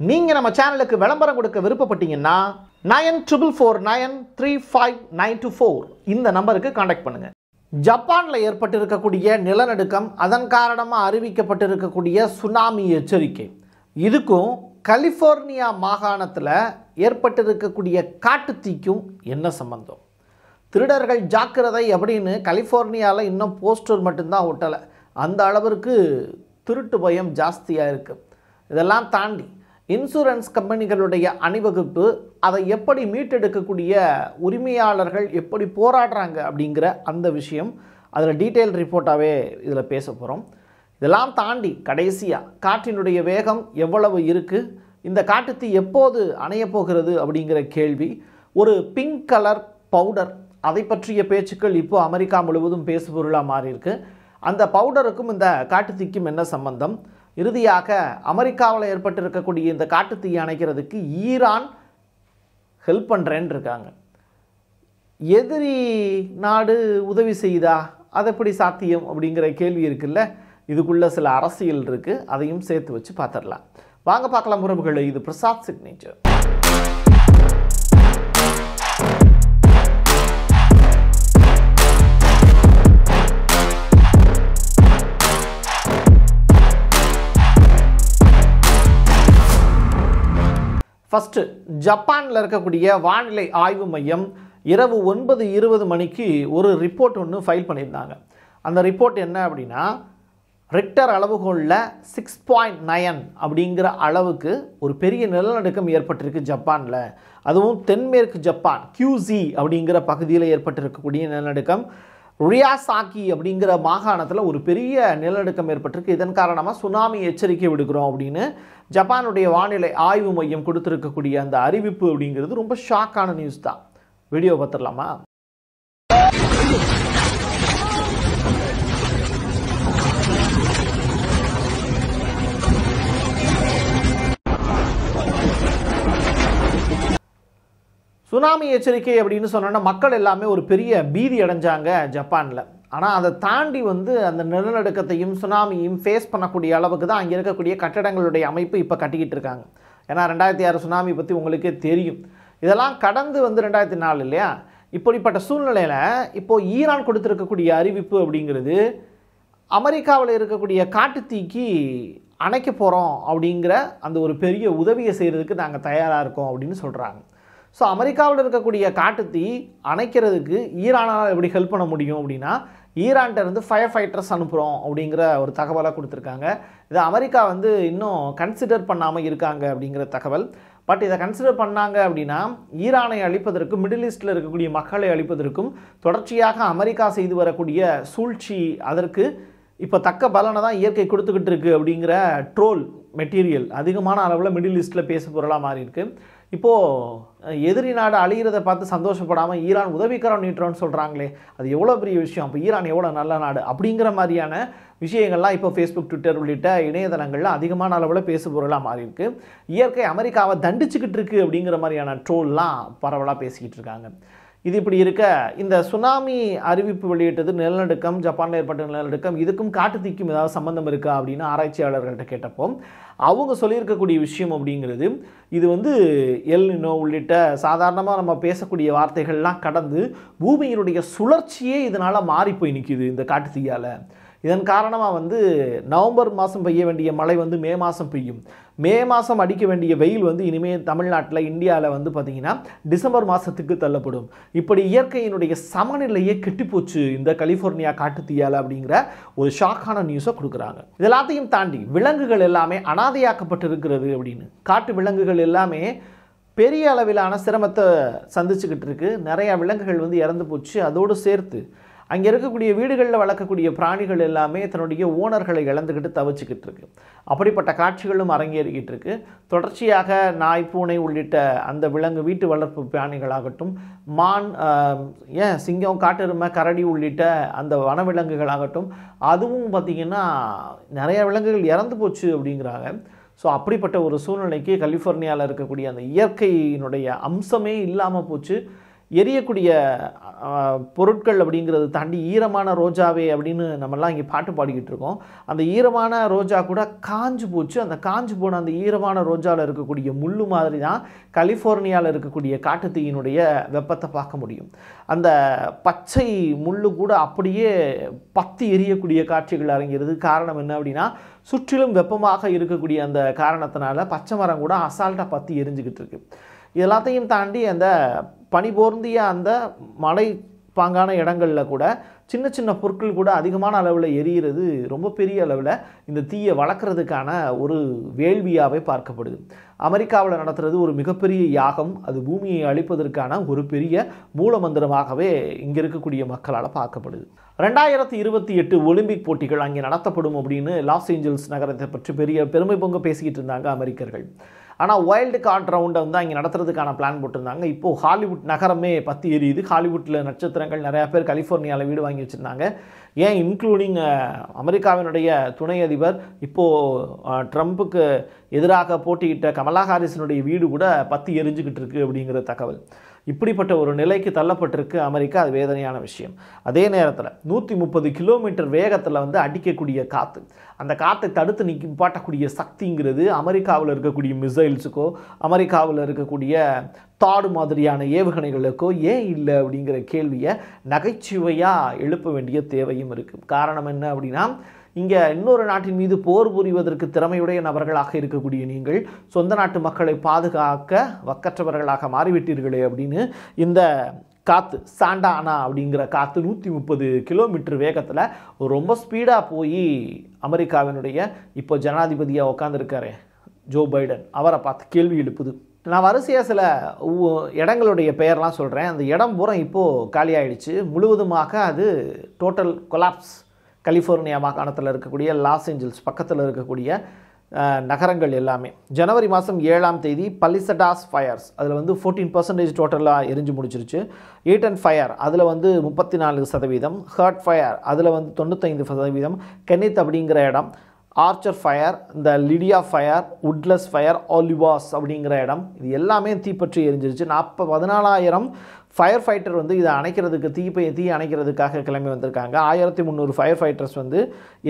நீங்கள் நம்ம சேனலுக்கு விளம்பரம் கொடுக்க விருப்பப்பட்டீங்கன்னா 9449359224 இந்த நம்பருக்கு காண்டாக்ட் பண்ணுங்கள். ஜப்பானில் ஏற்பட்டிருக்கக்கூடிய நிலநடுக்கம், அதன் காரணமாக அறிவிக்கப்பட்டிருக்கக்கூடிய சுனாமி எச்சரிக்கை, இதுக்கும் கலிஃபோர்னியா மாகாணத்தில் ஏற்பட்டிருக்கக்கூடிய காட்டுத்தீக்கும் என்ன சம்பந்தம்? திருடர்கள் ஜாக்கிரதை அப்படின்னு கலிஃபோர்னியாவில் இன்னும் போஸ்டர் மட்டும்தான் ஒட்டலை. அந்த அளவிற்கு திருட்டு பயம் ஜாஸ்தியாக இருக்குது. இதெல்லாம் தாண்டி இன்சூரன்ஸ் கம்பெனிகளுடைய அணிவகுப்பு, அதை எப்படி மீட்டெடுக்கக்கூடிய உரிமையாளர்கள் எப்படி போராடுறாங்க அப்படிங்கிற அந்த விஷயம், அதில் டீட்டெயில் ரிப்போர்ட்டாகவே இதில் பேச போகிறோம். இதெல்லாம் தாண்டி கடைசியாக காற்றினுடைய வேகம் எவ்வளவு இருக்குது, இந்த காட்டுத்தீ எப்போது அணையப் போகிறது அப்படிங்கிற கேள்வி, ஒரு பிங்க் கலர் பவுடர், அதை பற்றிய பேச்சுக்கள் இப்போ அமெரிக்கா முழுவதும் பேசுபொருளாக மாறியிருக்கு. அந்த பவுடருக்கும் இந்த காட்டுத்தீக்கும் என்ன சம்பந்தம்? இறுதியாக அமெரிக்காவில் ஏற்பட்டிருக்கக்கூடிய இந்த காட்டுத்தீயை அணைக்கிறதுக்கு ஈரான் ஹெல்ப் பண்ணுறேன்னு இருக்காங்க. எதிரி நாடு உதவி செய்தா அது எப்படி சாத்தியம் அப்படிங்கிற கேள்வி இருக்குல்ல. இதுக்குள்ளே சில அரசியல் இருக்குது, அதையும் சேர்த்து வச்சு பார்த்துடலாம். வாங்க பார்க்கலாம் உறவுகளை. இது பிரசாத் சிக்னேச்சர். ஃபஸ்ட்டு, ஜப்பானில் இருக்கக்கூடிய வானிலை ஆய்வு மையம் இரவு 9:20 மணிக்கு ஒரு ரிப்போர்ட் ஒன்று ஃபைல் பண்ணியிருந்தாங்க. அந்த ரிப்போர்ட் என்ன அப்படின்னா, ரிக்டர் அளவுகோலில் 6.9 அப்படிங்கிற அளவுக்கு ஒரு பெரிய நிலநடுக்கம் ஏற்பட்டிருக்கு ஜப்பானில். அதுவும் தென்மேற்கு ஜப்பான் QZ அப்படிங்கிற பகுதியில் ஏற்பட்டிருக்கக்கூடிய நிலநடுக்கம். ரியாசாக்கி அப்படிங்கிற மாகாணத்தில் ஒரு பெரிய நிலநடுக்கம் ஏற்பட்டிருக்கு. இதன் காரணமாக சுனாமி எச்சரிக்கை விடுக்கிறோம் அப்படின்னு ஜப்பானுடைய வானிலை ஆய்வு மையம் கொடுத்துருக்கக்கூடிய அந்த அறிவிப்பு அப்படிங்கிறது ரொம்ப ஷாக்கான நியூஸ் தான். வீடியோ பார்த்துடலாமா? சுனாமி எச்சரிக்கை அப்படின்னு சொன்னோன்னா மக்கள் எல்லாமே ஒரு பெரிய பீதி அடைஞ்சாங்க ஜப்பானில். ஆனால் அதை தாண்டி அந்த நிலநடுக்கத்தையும் சுனாமியும் ஃபேஸ் பண்ணக்கூடிய அளவுக்கு தான் அங்கே இருக்கக்கூடிய கட்டடங்களுடைய அமைப்பு இப்போ கட்டிக்கிட்டு இருக்காங்க. ஏன்னா 2006 சுனாமி பற்றி உங்களுக்கே தெரியும். இதெல்லாம் கடந்து 2004 இல்லையா? இப்படிப்பட்ட சூழ்நிலையில் இப்போது ஈரான் கொடுத்துருக்கக்கூடிய அறிவிப்பு அப்படிங்கிறது, அமெரிக்காவில் இருக்கக்கூடிய காட்டுத்தீக்கு அணைக்க போகிறோம் அப்படிங்கிற அந்த ஒரு பெரிய உதவியை செய்கிறதுக்கு நாங்கள் தயாராக இருக்கோம் அப்படின்னு சொல்கிறாங்க. ஸோ அமெரிக்காவில் இருக்கக்கூடிய காட்டுத்தீ அணைக்கிறதுக்கு ஈரானால் எப்படி ஹெல்ப் பண்ண முடியும் அப்படின்னா, ஈரான்கிட்ட இருந்து ஃபயர் ஃபைட்டர்ஸ் அனுப்புகிறோம் அப்படிங்கிற ஒரு தகவலாக கொடுத்துருக்காங்க. இதை அமெரிக்கா இன்னும் கன்சிடர் பண்ணாமல் இருக்காங்க அப்படிங்கிற தகவல். பட் இதை கன்சிடர் பண்ணாங்க அப்படின்னா, ஈரானை அழிப்பதற்கும் மிடில் ஈஸ்டில் இருக்கக்கூடிய மக்களை அழிப்பதற்கும் தொடர்ச்சியாக அமெரிக்கா செய்து வரக்கூடிய சூழ்ச்சி, அதற்கு இப்போ தக்க பலனை தான் இயற்கை கொடுத்துக்கிட்டு இருக்குது அப்படிங்கிற ட்ரோல் மெட்டீரியல் அதிகமான அளவில் மிடில் ஈஸ்டில் பேச பொருளாக மாறி இருக்கு. இப்போது எதிரி நாடு அழிகிறத பார்த்து சந்தோஷப்படாமல் ஈரான் உதவிக்கரம் நீட்டுறோன்னு சொல்கிறாங்களே, அது எவ்வளோ பெரிய விஷயம். அப்போ ஈரான் எவ்வளோ நல்ல நாடு அப்படிங்கிற மாதிரியான விஷயங்கள்லாம் இப்போ ஃபேஸ்புக், ட்விட்டர் உள்ளிட்ட இணையதளங்களில் அதிகமான அளவில் பேசு பொருளாக மாறி இருக்கு. இயற்கை அமெரிக்காவை தண்டிச்சுக்கிட்டு இருக்குது அப்படிங்கிற மாதிரியான ட்ரோல்லாம் பரவலாக பேசிக்கிட்டு இருக்காங்க. இது இப்படி இருக்க, இந்த சுனாமி அறிவிப்பு வெளியிட்டது, நிலநடுக்கம், ஜப்பானில் ஏற்பட்ட நிலநடுக்கம், இதுக்கும் காட்டுத்தீக்கும் ஏதாவது சம்பந்தம் இருக்கா அப்படின்னு ஆராய்ச்சியாளர்கள்ட்ட கேட்டப்போ அவங்க சொல்லியிருக்கக்கூடிய விஷயம் அப்படிங்கிறது, இது எல் நினோ உள்ளிட்ட சாதாரணமாக நம்ம பேசக்கூடிய வார்த்தைகள்லாம் கடந்து பூமியினுடைய சுழற்சியே இதனால் மாறி போய் நிற்கிது இந்த காட்டுத்தீயால். இதன் காரணமாக நவம்பர் மாதம் பெய்ய வேண்டிய மழை மே மாதம் பெய்யும். மே மாதம் அடிக்க வேண்டிய வெயில் இனிமேல் தமிழ்நாட்டில், இந்தியாவில் பார்த்திங்கன்னா டிசம்பர் மாதத்துக்கு தள்ளப்படும். இப்படி இயற்கையினுடைய சமநிலையே கெட்டிப்போச்சு இந்த கலிஃபோர்னியா காட்டுத்தீயால் அப்படிங்கிற ஒரு ஷாக்கான நியூஸை கொடுக்குறாங்க. இதெல்லாத்தையும் தாண்டி விலங்குகள் எல்லாமே அனாதையாக்கப்பட்டு இருக்கிறது அப்படின்னு, காட்டு விலங்குகள் எல்லாமே பெரிய அளவிலான சிரமத்தை சந்திச்சுக்கிட்டு இருக்கு. நிறையா விலங்குகள் இறந்து போச்சு. அதோடு சேர்த்து அங்கே இருக்கக்கூடிய வீடுகளில் வளர்க்கக்கூடிய பிராணிகள் எல்லாமே தன்னுடைய ஓனர்களை இழந்துக்கிட்டு தவிச்சுக்கிட்டு இருக்கு. அப்படிப்பட்ட காட்சிகளும் அரங்கேறிக்கிட்டு இருக்கு. தொடர்ச்சியாக நாய், பூனை உள்ளிட்ட அந்த விலங்கு வீட்டு வளர்ப்பு பிராணிகளாகட்டும், மான், சிங்கம், காட்டெருமை, கரடி உள்ளிட்ட அந்த வனவிலங்குகளாகட்டும், அதுவும் பார்த்திங்கன்னா நிறைய விலங்குகள் இறந்து போச்சு அப்படிங்கிறாங்க. ஸோ அப்படிப்பட்ட ஒரு சூழ்நிலைக்கு கலிஃபோர்னியாவில் இருக்கக்கூடிய அந்த இயற்கையினுடைய அம்சமே இல்லாமல் போச்சு. எரியக்கூடிய பொருட்கள் அப்படிங்கிறது தாண்டி ஈரமான ரோஜாவே அப்படின்னு நம்மலாம் இங்கே பாட்டு பாடிக்கிட்டு இருக்கோம். அந்த ஈரமான ரோஜா கூட காஞ்சு போச்சு. அந்த காஞ்சு போன அந்த ஈரமான ரோஜாவில் இருக்கக்கூடிய முள்ளு மாதிரி தான் கலிஃபோர்னியாவில் இருக்கக்கூடிய காட்டுத்தீயினுடைய வெப்பத்தை பார்க்க முடியும். அந்த பச்சை முள்ளு கூட அப்படியே பத்தி எரியக்கூடிய காட்சிகள் அரங்கிறது. காரணம் என்ன அப்படின்னா, சுற்றிலும் வெப்பமாக இருக்கக்கூடிய அந்த காரணத்தினால பச்சை மரம் கூட அசால்ட்டாக பற்றி எரிஞ்சுக்கிட்டு இருக்கு. எல்லாத்தையும் தாண்டி அந்த பனி போர்ந்திய அந்த மலை பாங்கான இடங்களில் கூட சின்ன சின்ன பொருட்கள் கூட அதிகமான அளவில் எரிகிறது ரொம்ப பெரிய அளவில் இந்த தீயை வளர்க்குறதுக்கான ஒரு வேள்வியாகவே பார்க்கப்படுது. அமெரிக்காவில் நடத்துகிறது ஒரு மிகப்பெரிய யாகம். அது பூமியை அழிப்பதற்கான ஒரு பெரிய மூலமந்திரமாகவே இங்கே இருக்கக்கூடிய மக்களால் பார்க்கப்படுது. 2028 ஒலிம்பிக் போட்டிகள் அங்கே நடத்தப்படும் அப்படின்னு லாஸ் ஏஞ்சல்ஸ் நகரத்தை பற்றி பெரிய பெருமை பொங்க பேசிக்கிட்டு இருந்தாங்க அமெரிக்கர்கள். ஆனால் வைல்டு கார்ட் ரவுண்டை வந்து அங்கே நடத்துறதுக்கான பிளான் போட்டிருந்தாங்க. இப்போது ஹாலிவுட் நகரமே பற்றி எரியுது. ஹாலிவுட்டில் நட்சத்திரங்கள் நிறையா பேர் கலிஃபோர்னியாவில் வீடு வாங்கி வச்சுருந்தாங்க. ஏன் இன்க்ளூடிங் அமெரிக்காவினுடைய துணை அதிபர் இப்போது ட்ரம்ப்புக்கு எதிராக போட்டியிட்ட கமலா ஹாரிஸினுடைய வீடு கூட பற்றி எரிஞ்சுக்கிட்டு இருக்குது அப்படிங்கிற தகவல். இப்படிப்பட்ட ஒரு நிலைக்கு தள்ளப்பட்டிருக்கு அமெரிக்கா. அது வேதனையான விஷயம். அதே நேரத்தில் 130 கிலோமீட்டர் வேகத்தில் வந்து அடிக்கக்கூடிய காற்று, அந்த காற்றை தடுத்து நிப்பாட்டக்கூடிய சக்திங்கிறது அமெரிக்காவில் இருக்கக்கூடிய மிசைல்ஸுக்கோ அமெரிக்காவில் இருக்கக்கூடிய தாடு மாதிரியான ஏவுகணைகளுக்கோ ஏன் இல்லை அப்படிங்கிற கேள்வியை நகைச்சுவையாக எழுப்ப வேண்டிய தேவையும் இருக்குது. காரணம் என்ன அப்படின்னா, இங்கே இன்னொரு நாட்டின் மீது போர் புரிவதற்கு திறமையுடைய நபர்களாக இருக்கக்கூடிய நீங்கள் சொந்த நாட்டு மக்களை பாதுகாக்க வக்கற்றவர்களாக மாறிவிட்டீர்களே அப்படின்னு இந்த காற்று சாண்டா அனா அப்படிங்கிற காற்று 130 கிலோமீட்டர் வேகத்தில் ரொம்ப ஸ்பீடாக போய் அமெரிக்காவினுடைய இப்போ ஜனாதிபதியாக உட்காந்துருக்காரு ஜோ பைடன், அவரை பார்த்து கேள்வி எழுப்புது. நான் வரிசையாக சில இடங்களுடைய பெயர்லாம் சொல்கிறேன். அந்த இடம் பூரா இப்போது காலியாகிடுச்சு முழுவதுமாக. அது டோட்டல் கொலாப்ஸ். கலிஃபோர்னியா மாகாணத்தில் இருக்கக்கூடிய லாஸ் ஏஞ்சல்ஸ் பக்கத்தில் இருக்கக்கூடிய நகரங்கள் எல்லாமே. ஜனவரி மாதம் 7ஆம் தேதி பலிசடாஸ் ஃபயர்ஸ் அதில் வந்து 14% டோட்டலாக எரிஞ்சு முடிச்சிருச்சு. ஈட்டன் ஃபயர் அதில் வந்து 34%, ஹர்ட் ஃபயர் அதில் வந்து 95%, கெனித் அப்படிங்கிற இடம், ஆர்ச்சர் ஃபயர், இந்த லிடியா ஃபயர், உட்லஸ் ஃபயர், ஆலிவாஸ் அப்படிங்கிற இடம், இது எல்லாமே தீப்பற்றி எரிஞ்சிருச்சு. 14,000 ஃபயர் ஃபைட்டர் வந்து இதை அணைக்கிறதுக்கு தீ அணைக்கிறதுக்காக கிளம்பி வந்திருக்காங்க. 1300 ஃபயர் ஃபைட்டர்ஸ் வந்து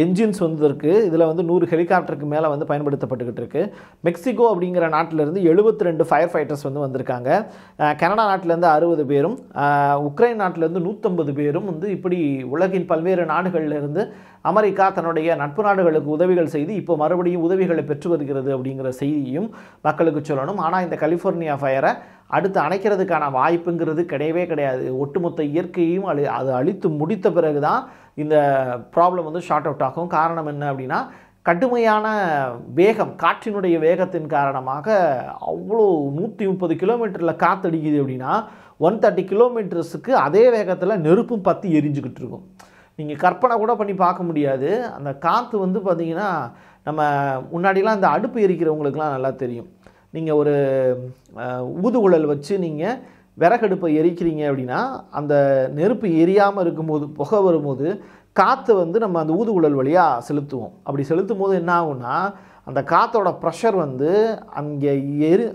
என்ஜின்ஸ் வந்து இருக்குது. இதில் வந்து 100 ஹெலிகாப்டருக்கு மேலே வந்து பயன்படுத்தப்பட்டுக்கிட்டு இருக்குது. மெக்சிகோ அப்படிங்கிற நாட்டிலேருந்து 72 ஃபயர் ஃபைட்டர்ஸ் வந்து வந்திருக்காங்க. கனடா நாட்டிலேருந்து 60 பேரும், உக்ரைன் நாட்டிலேருந்து 150 பேரும் வந்து இப்படி உலகின் பல்வேறு நாடுகளிலிருந்து அமெரிக்கா தன்னுடைய நட்பு நாடுகளுக்கு உதவிகள் செய்து இப்போ மறுபடியும் உதவிகளை பெற்று வருகிறது அப்படிங்கிற செய்தியும் மக்களுக்கு சொல்லணும். ஆனால் இந்த கலிஃபோர்னியா ஃபயரை அடுத்து அணைக்கிறதுக்கான வாய்ப்புங்கிறது கிடையவே கிடையாது. ஒட்டுமொத்த இயற்கையும் அது அழித்து முடித்த பிறகு தான் இந்த ப்ராப்ளம் வந்து ஷார்ட் அவுட் ஆகும். காரணம் என்ன அப்படின்னா, கடுமையான வேகம், காற்றினுடைய வேகத்தின் காரணமாக அவ்வளோ 130 கிலோமீட்டரில் காற்றடிக்குது அப்படின்னா 130 கிலோமீட்டர்ஸுக்கு அதே வேகத்தில் நெருப்பும் பற்றி எரிஞ்சுக்கிட்டு இருக்கும். நீங்கள் கற்பனை கூட பண்ணி பார்க்க முடியாது. அந்த காற்று வந்து பார்த்திங்கன்னா, நம்ம முன்னாடிலாம் அந்த அடுப்பு எரிக்கிறவங்களுக்குலாம் நல்லா தெரியும். நீங்கள் ஒரு ஊதுகுழல் வச்சு நீங்கள் விறகடுப்பை எரிக்கிறீங்க அப்படின்னா அந்த நெருப்பு எரியாமல் இருக்கும்போது புகை வரும்போது காற்று வந்து நம்ம அந்த ஊதுகுழல் வழியாக செலுத்துவோம். அப்படி செலுத்தும் போது என்ன ஆகும்னா, அந்த காற்றோட ப்ரெஷர் வந்து அங்கே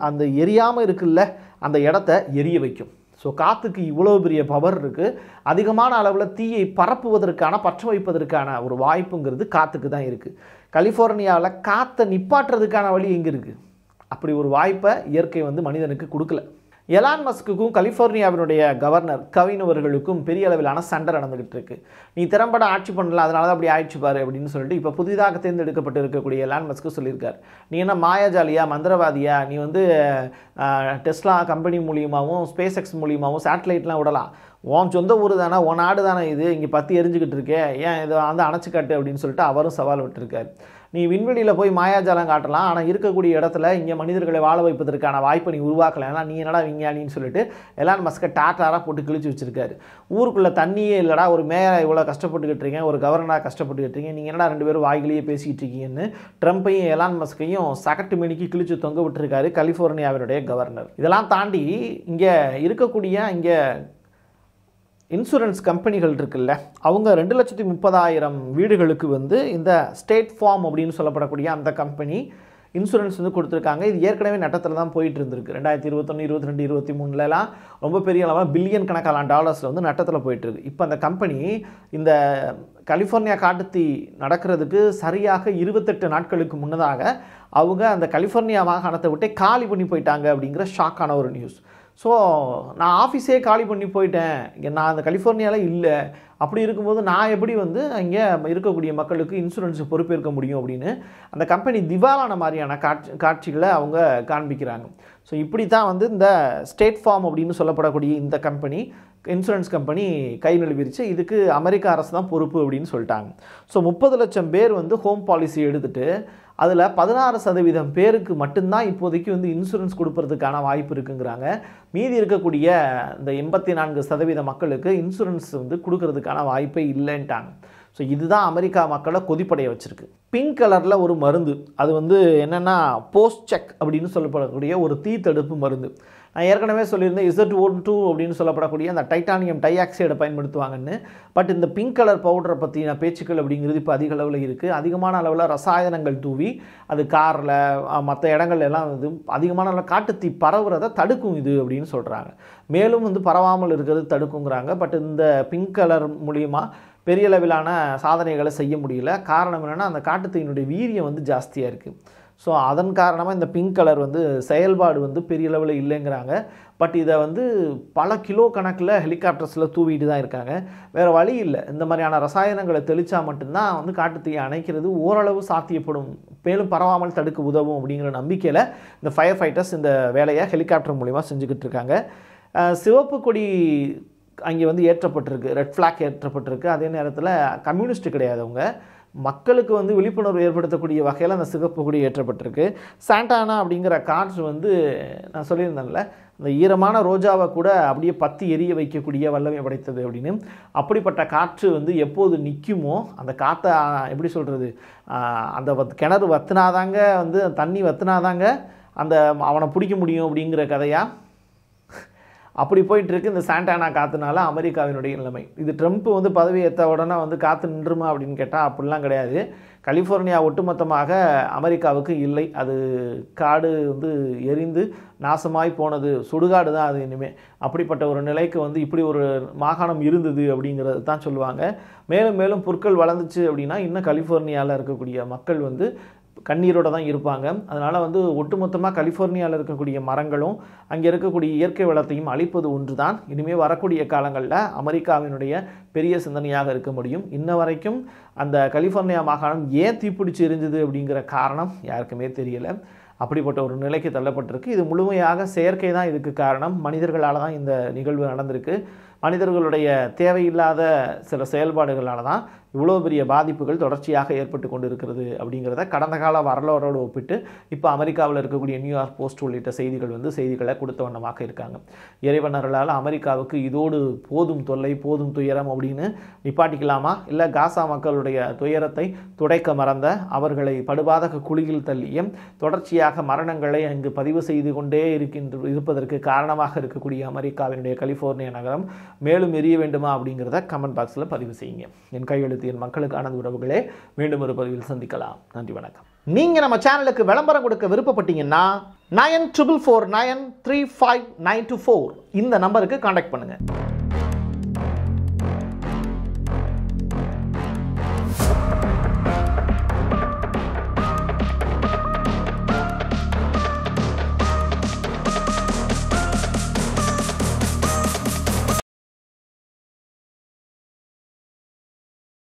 அந்த எரியாமல் இருக்குல்ல அந்த இடத்த எரிய வைக்கும். ஸோ காற்றுக்கு இவ்வளோ பெரிய பவர் இருக்குது. அதிகமான அளவில் தீயை பரப்புவதற்கான பற்ற வைப்பதற்கான ஒரு வாய்ப்புங்கிறது காற்றுக்கு தான் இருக்குது. கலிஃபோர்னியாவில் காற்றை நிப்பாட்டுறதுக்கான வழி எங்கே இருக்குது? அப்படி ஒரு வாய்ப்பை இயற்கை வந்து மனிதனுக்கு கொடுக்கல. எலான் மஸ்க்குக்கும் கலிஃபோர்னியாவினுடைய கவர்னர் கவின் அவர்களுக்கும் பெரிய அளவிலான சண்டை நடந்துகிட்டு இருக்கு. நீ திறம்பட ஆட்சி பண்ணல, அதனால தான் அப்படி ஆயிடுச்சு பாரு அப்படின்னு சொல்லிட்டு இப்போ புதிதாக தேர்ந்தெடுக்கப்பட்டு இருக்கக்கூடிய எலான் மஸ்க்கு சொல்லியிருக்காரு. நீ என்ன மாயாஜாலியா, மந்திரவாதியா? நீ வந்து டெஸ்லா கம்பெனி மூலியமாகவும் ஸ்பேஸ் எக்ஸ் மூலியமாகவும் சேட்டலைட்லாம் விடலாம். உன் சொந்த ஊர் தானே, உன் நாடு தானே இது, இங்கே பற்றி எரிஞ்சுக்கிட்டு இருக்கே, ஏன் இதை வந்து அணைச்சி காட்டு அப்படின்னு சொல்லிட்டு அவரும் சவால் விட்டுருக்காரு. நீ விண்வெளியில் போய் மாயாஜாலம் காட்டலாம், ஆனால் இருக்கக்கூடிய இடத்துல இங்கே மனிதர்களை வாழ வைப்பதற்கான வாய்ப்பை நீ உருவாக்கலாம், ஏன்னா நீ என்னடா விஞ்ஞானின்னு சொல்லிட்டு எலான் மஸ்கை டாட்டாராக போட்டு கிழிச்சு வச்சிருக்காரு. ஊருக்குள்ளே தண்ணியே இல்லைடா, ஒரு மேயர் இவ்வளோ கஷ்டப்பட்டுக்கிட்டு இருக்கீங்க, ஒரு கவர்னராக கஷ்டப்பட்டுக்கிட்டு இருக்கீங்க, நீங்கள் என்னடா 2 பேரும் வாய்களையே பேசிக்கிட்டு இருக்கீங்கன்னு ட்ரம்ப்பையும் எலான் மஸ்கையும் சகட்டு மெனிக்கு கிழிச்சு தொங்க விட்டுருக்காரு கலிஃபோர்னியாவினுடைய கவர்னர். இதெல்லாம் தாண்டி இங்கே இருக்கக்கூடிய இங்கே இன்சூரன்ஸ் கம்பெனிகள் இருக்குல்ல, அவங்க 2,30,000 வீடுகளுக்கு வந்து இந்த ஸ்டேட் ஃபார்ம் அப்படின்னு சொல்லப்படக்கூடிய அந்த கம்பெனி இன்சூரன்ஸ் வந்து கொடுத்துருக்காங்க. இது ஏற்கனவே நட்டத்தில் தான் போயிட்டு இருந்திருக்கு. 2021, 22, 23லாம் ரொம்ப பெரிய அளவில் பில்லியன் கணக்கான டாலர்ஸில் வந்து நட்டத்தில் போயிட்டுருக்கு. இப்போ அந்த கம்பெனி இந்த கலிஃபோர்னியா காட்டுத்தீ நடக்கிறதுக்கு சரியாக 28 நாட்களுக்கு முன்னதாக அவங்க அந்த கலிஃபோர்னியா மாகாணத்தை விட்டே காலி பண்ணி போயிட்டாங்க அப்படிங்கிற ஷாக்கான ஒரு நியூஸ். ஸோ நான் ஆஃபீஸே காலி பண்ணி போயிட்டேன், இங்கே நான் அந்த கலிஃபோர்னியாவில் இல்லை, அப்படி இருக்கும்போது நான் எப்படி வந்து அங்கே இருக்கக்கூடிய மக்களுக்கு இன்சூரன்ஸ் பொறுப்பேற்க முடியும் அப்படின்னு அந்த கம்பெனி திவாலான மாதிரியான காட்சிகளை அவங்க காண்பிக்கிறாங்க. ஸோ இப்படி தான் வந்து இந்த ஸ்டேட் ஃபார்ம் அப்படின்னு சொல்லப்படக்கூடிய இந்த கம்பெனி, இன்சூரன்ஸ் கம்பெனி கை நழுவிருச்சு. இதுக்கு அமெரிக்க அரசு தான் பொறுப்பு அப்படின்னு சொல்லிட்டாங்க. ஸோ 30 லட்சம் பேர் வந்து ஹோம் பாலிசி எடுத்துகிட்டு அதில் 16% பேருக்கு மட்டும்தான் இப்போதைக்கு வந்து இன்சூரன்ஸ் கொடுப்பதுக்கான வாய்ப்பு இருக்குங்கிறாங்க. மீதி இருக்கக்கூடிய இந்த 84% மக்களுக்கு இன்சூரன்ஸ் வந்து கொடுக்கறதுக்கான வாய்ப்பே இல்லைன்ட்டாங்க. ஸோ இதுதான் அமெரிக்கா மக்களை கொதிப்படைய வச்சுருக்கு. பிங்க் கலரில் ஒரு மருந்து, அது வந்து என்னென்னா போஸ்ட் செக் அப்படின்னு சொல்லப்படக்கூடிய ஒரு தீ தடுப்பு மருந்து. நான் ஏற்கனவே சொல்லியிருந்தேன் Z12 அப்படின்னு சொல்லப்படக்கூடிய அந்த டைட்டானியம் டை ஆக்சைடை பயன்படுத்துவாங்கன்னு. பட் இந்த பிங்க் கலர் பவுடரை பற்றின பேச்சுக்கள் அப்படிங்கிறது இப்போ அதிக அளவில் இருக்குது. அதிகமான அளவில் ரசாயனங்கள் தூவி அது காரில் மற்ற இடங்கள் எல்லாம் வந்து அதிகமான அளவில் காட்டுத்தீ பரவுறதை தடுக்கும் இது அப்படின்னு சொல்கிறாங்க. மேலும் வந்து பரவாமல் இருக்கிறது தடுக்குங்கிறாங்க. பட் இந்த பிங்க் கலர் மூலிமா பெரிய அளவிலான சாதனைகளை செய்ய முடியல. காரணம் என்னென்னா அந்த காட்டுத்தீயினுடைய வீரியம் வந்து ஜாஸ்தியாக இருக்குது. ஸோ அதன் காரணமாக இந்த பிங்க் கலர் வந்து செயல்பாடு வந்து பெரிய அளவில் இல்லைங்கிறாங்க. பட் இதை வந்து பல கிலோ கணக்கில் ஹெலிகாப்டர்ஸில் தூவிட்டு தான் இருக்காங்க. வேறு வழி இல்லை. இந்த மாதிரியான ரசாயனங்களை தெளித்தா மட்டும்தான் வந்து காட்டுத்தீயை அணைக்கிறது ஓரளவு சாத்தியப்படும், மேலும் பரவாமல் தடுக்க உதவும் அப்படிங்கிற நம்பிக்கையில் இந்த ஃபயர் ஃபைட்டர்ஸ் இந்த வேலையை ஹெலிகாப்டர் மூலிமா செஞ்சுக்கிட்டு இருக்காங்க. சிவப்பு கொடி அங்கே வந்து ஏற்றப்பட்டிருக்கு, ரெட் ஃப்ளாக் ஏற்றப்பட்டிருக்கு. அதே நேரத்தில் கம்யூனிஸ்ட் கிடையாது, அவங்க மக்களுக்கு வந்து விழிப்புணர்வு ஏற்படுத்தக்கூடிய வகையில் அந்த சிவப்பு கொடி ஏற்றப்பட்டிருக்கு. சாண்டானா அப்படிங்கிற காற்று வந்து நான் சொல்லியிருந்தேன்ல, இந்த ஈரமான ரோஜாவை கூட அப்படியே பற்றி எரிய வைக்கக்கூடிய வல்லமை படைத்தது அப்படின்னு. அப்படிப்பட்ட காற்று வந்து எப்போது நிற்குமோ அந்த காற்றை எப்படி சொல்கிறது, அந்த கிணறு வத்துனாதாங்க வந்து தண்ணி வத்துனாதாங்க அந்த அவனை பிடிக்க முடியும் அப்படிங்கிற கதையாக அப்படி போயிட்டுருக்கு இந்த சாண்டானா காற்றுனால அமெரிக்காவினுடைய நிலைமை. இது ட்ரம்ப் வந்து பதவி ஏற்ற உடனே வந்து காற்று நின்றுமா அப்படின்னு கேட்டால் அப்படிலாம் கிடையாது. கலிஃபோர்னியா ஒட்டுமொத்தமாக அமெரிக்காவுக்கு இல்லை, அது காடு வந்து எரிந்து நாசமாய் போனது, சுடுகாடு தான் அது இனிமேல். அப்படிப்பட்ட ஒரு நிலைக்கு வந்து இப்படி ஒரு மாகாணம் இருந்தது அப்படிங்கிறது தான் சொல்லுவாங்க. மேலும் மேலும் பொருட்கள் வளர்ந்துச்சு அப்படின்னா இன்னும் கலிஃபோர்னியாவில் இருக்கக்கூடிய மக்கள் வந்து கண்ணீரோடு தான் இருப்பாங்க. அதனால் வந்து ஒட்டுமொத்தமாக கலிஃபோர்னியாவில் இருக்கக்கூடிய மரங்களும் அங்கே இருக்கக்கூடிய இயற்கை வளத்தையும் அழிப்பது ஒன்று தான் இனிமேல் வரக்கூடிய காலங்களில் அமெரிக்காவினுடைய பெரிய சிந்தனையாக இருக்க முடியும். இன்ன வரைக்கும் அந்த கலிஃபோர்னியா மாகாணம் ஏன் தீப்பிடிச்சு எரிஞ்சுது அப்படிங்கிற காரணம் யாருக்குமே தெரியலை. அப்படிப்பட்ட ஒரு நிலைக்கு தள்ளப்பட்டிருக்கு. இது முழுமையாக செயற்கை தான் இதுக்கு காரணம். மனிதர்களால் தான் இந்த நிகழ்வு நடந்திருக்கு. மனிதர்களுடைய தேவையில்லாத சில செயல்பாடுகளால் தான் இவ்வளோ பெரிய பாதிப்புகள் தொடர்ச்சியாக ஏற்பட்டு கொண்டு இருக்கிறது அப்படிங்கிறத கடந்த கால வரலாறோடு ஒப்பிட்டு இப்போ அமெரிக்காவில் இருக்கக்கூடிய நியூயார்க் போஸ்ட் உள்ளிட்ட செய்திகள் வந்து செய்திகளை கொடுத்த வண்ணமாக இருக்காங்க. இறைவனர்களால் அமெரிக்காவுக்கு இதோடு போதும் தொல்லை, போதும் துயரம் அப்படின்னு நிப்பாட்டிக்கலாமா, இல்லை காசா மக்களுடைய துயரத்தை துடைக்க மறந்த அவர்களை படுபாதக குழியில் தள்ளியும் தொடர்ச்சியாக மரணங்களை அங்கு பதிவு செய்து கொண்டே இருப்பதற்கு காரணமாக இருக்கக்கூடிய அமெரிக்காவினுடைய கலிஃபோர்னியா நகரம் மேலும் எரிய வேண்டுமா அப்படிங்கிறத கமெண்ட் பாக்ஸில் பதிவு செய்யுங்க. என் கையெழுத்து என் மக்களுக்கான உறவுகளே, மீண்டும் ஒரு பதிவில் சந்திக்கலாம். நன்றி, வணக்கம். நீங்கள் நம்ம சேனலுக்கு விளம்பரம் கொடுக்க விருப்பப்பட்டீங்கன்னா 9449355924 இந்த நம்பருக்கு கான்டாக்ட் பண்ணுங்கள்.